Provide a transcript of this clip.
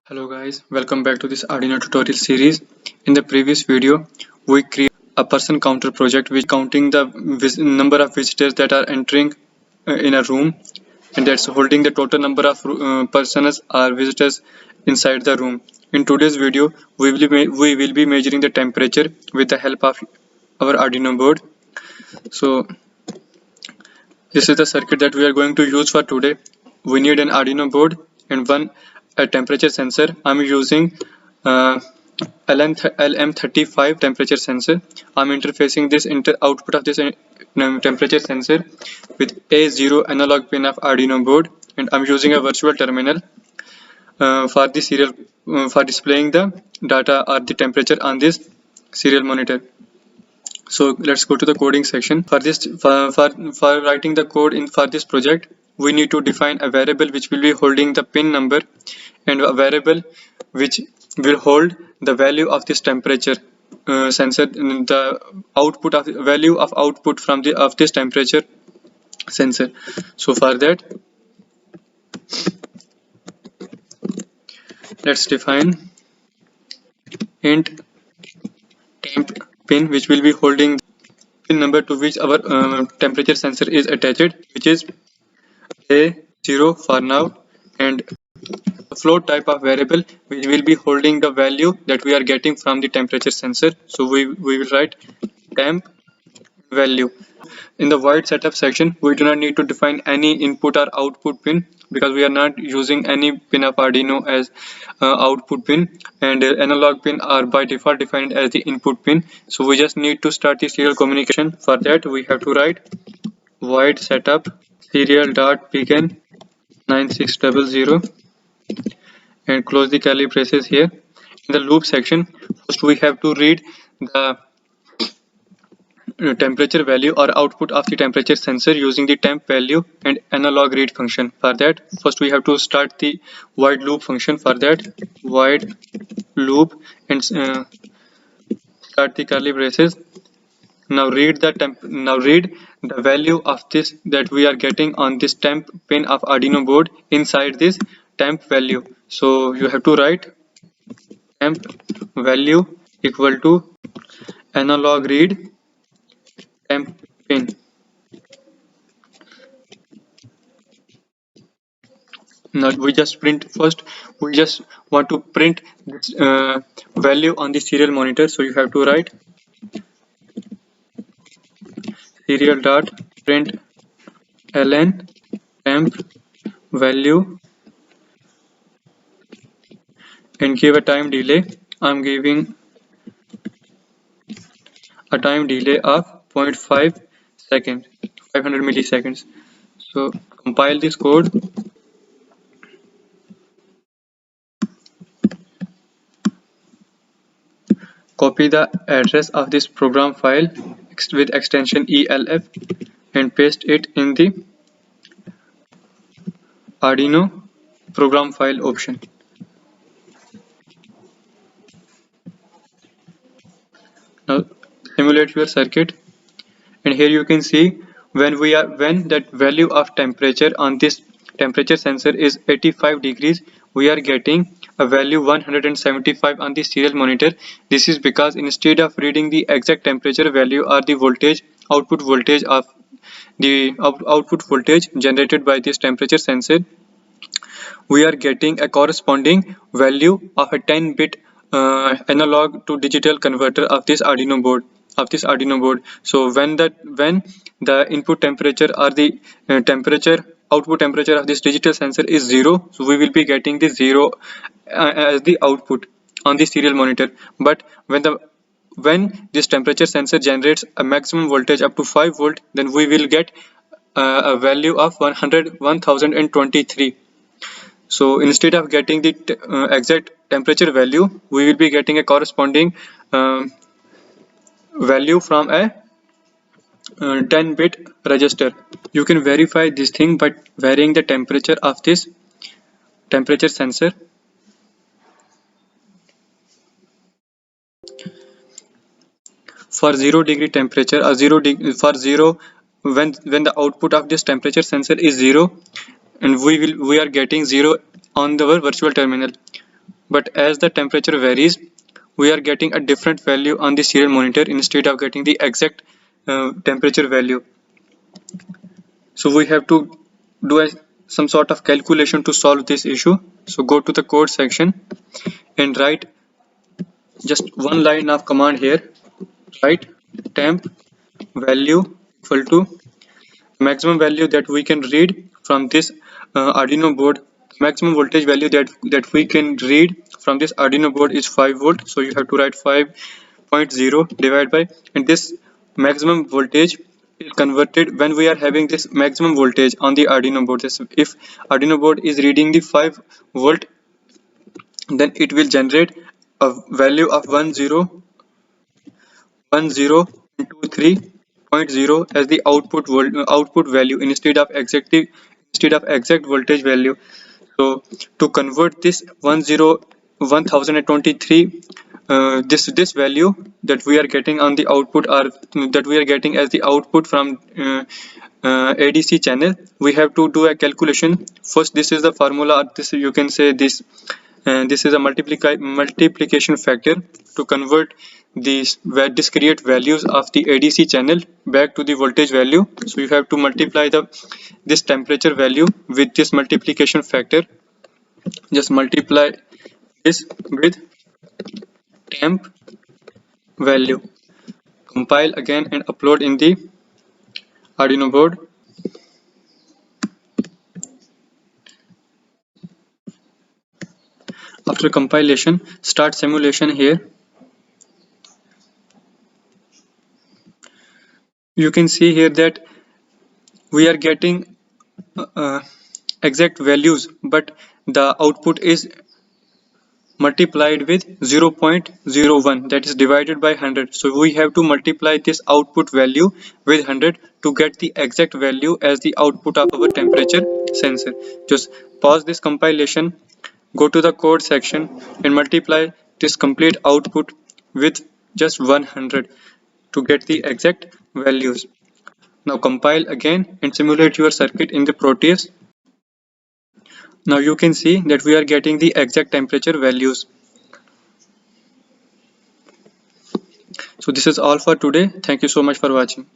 Hello guys, welcome back to this Arduino tutorial series. In the previous video, we created a person counter project which counting the number of visitors that are entering in a room, and that's holding the total number of persons or visitors inside the room. In today's video, we will be measuring the temperature with the help of our Arduino board. So this is the circuit that we are going to use for today. We need an Arduino board and a temperature sensor. I'm using uh, LM35 temperature sensor. I'm interfacing this output of this temperature sensor with A0 analog pin of Arduino board, and I'm using a virtual terminal for the serial for displaying the data or the temperature on this serial monitor. So let's go to the coding section. For this, for writing the code in for this project, we need to define a variable which will be holding the pin number and a variable which will hold the value of this temperature sensor, the output of value of output from the of this temperature sensor. So for that, let's define int temp pin which will be holding pin number to which our temperature sensor is attached, which is A0 for now, and the float type of variable which will be holding the value that we are getting from the temperature sensor. So we will write temp value. In the void setup section, we do not need to define any input or output pin because we are not using any pin of Arduino as output pin, and analog pin are by default defined as the input pin. So we just need to start the serial communication. For that, we have to write void setup serial dot begin 9600 and close the curly braces here. In the loop section, first we have to read the temperature value or output of the temperature sensor using the temp value and analog read function. For that, first we have to start the void loop function. For that, void loop and start the curly braces. Now read the value of this that we are getting on this temp pin of Arduino board inside this temp value. So you have to write temp value equal to analog read temp pin. Now we just want to print this value on the serial monitor, so you have to write serial dot print ln temp value and give a time delay. I'm giving a time delay of 0.5 second, 500 milliseconds. So compile this code. Copy the address of this program file with extension ELF and paste it in the Arduino program file option. Now simulate your circuit, and here you can see when that value of temperature on this temperature sensor is 85 degrees, we are getting a value 175 on the serial monitor. This is because instead of reading the exact temperature value or the voltage output voltage of the output voltage generated by this temperature sensor, we are getting a corresponding value of a 10-bit analog to digital converter of this Arduino board. So when the input temperature or the output temperature of this digital sensor is 0, so we will be getting the 0 as the output on the serial monitor. But when this temperature sensor generates a maximum voltage up to 5 volt, then we will get a value of 1023. So instead of getting the exact temperature value, we will be getting a corresponding value from a 10-bit register. You can verify this thing by varying the temperature of this temperature sensor. For 0-degree temperature or when the output of this temperature sensor is 0, and we are getting 0 on our virtual terminal. but as the temperature varies, we are getting a different value on the serial monitor instead of getting the exact temperature value. So we have to do some sort of calculation to solve this issue. So go to the code section and write just one line of command here. Write temp value equal to maximum value that we can read from this Arduino board. Maximum voltage value that we can read from this Arduino board is 5 volt. So you have to write 5.0 divided by, and this maximum voltage is converted when we are having this maximum voltage on the Arduino board. If Arduino board is reading the 5 volt, then it will generate a value of 1023.0 as the output value instead of exact voltage value. So to convert this 1023 this value that we are getting on the output, or that we are getting as the output from ADC channel, we have to do a calculation. First, this is the formula, or this you can say this, this is a multiplication factor to convert these discrete values of the ADC channel back to the voltage value. So you have to multiply this temperature value with this multiplication factor. Just multiply this with temp value. Compile again and upload in the Arduino board. After compilation, start simulation here. You can see here that we are getting exact values, but the output is multiplied with 0.01, that is divided by 100. So we have to multiply this output value with 100 to get the exact value as the output of our temperature sensor. Just pause this compilation, go to the code section and multiply this complete output with just 100 to get the exact values. Now compile again and simulate your circuit in the Proteus. Now you can see that we are getting the exact temperature values. So this is all for today. Thank you so much for watching.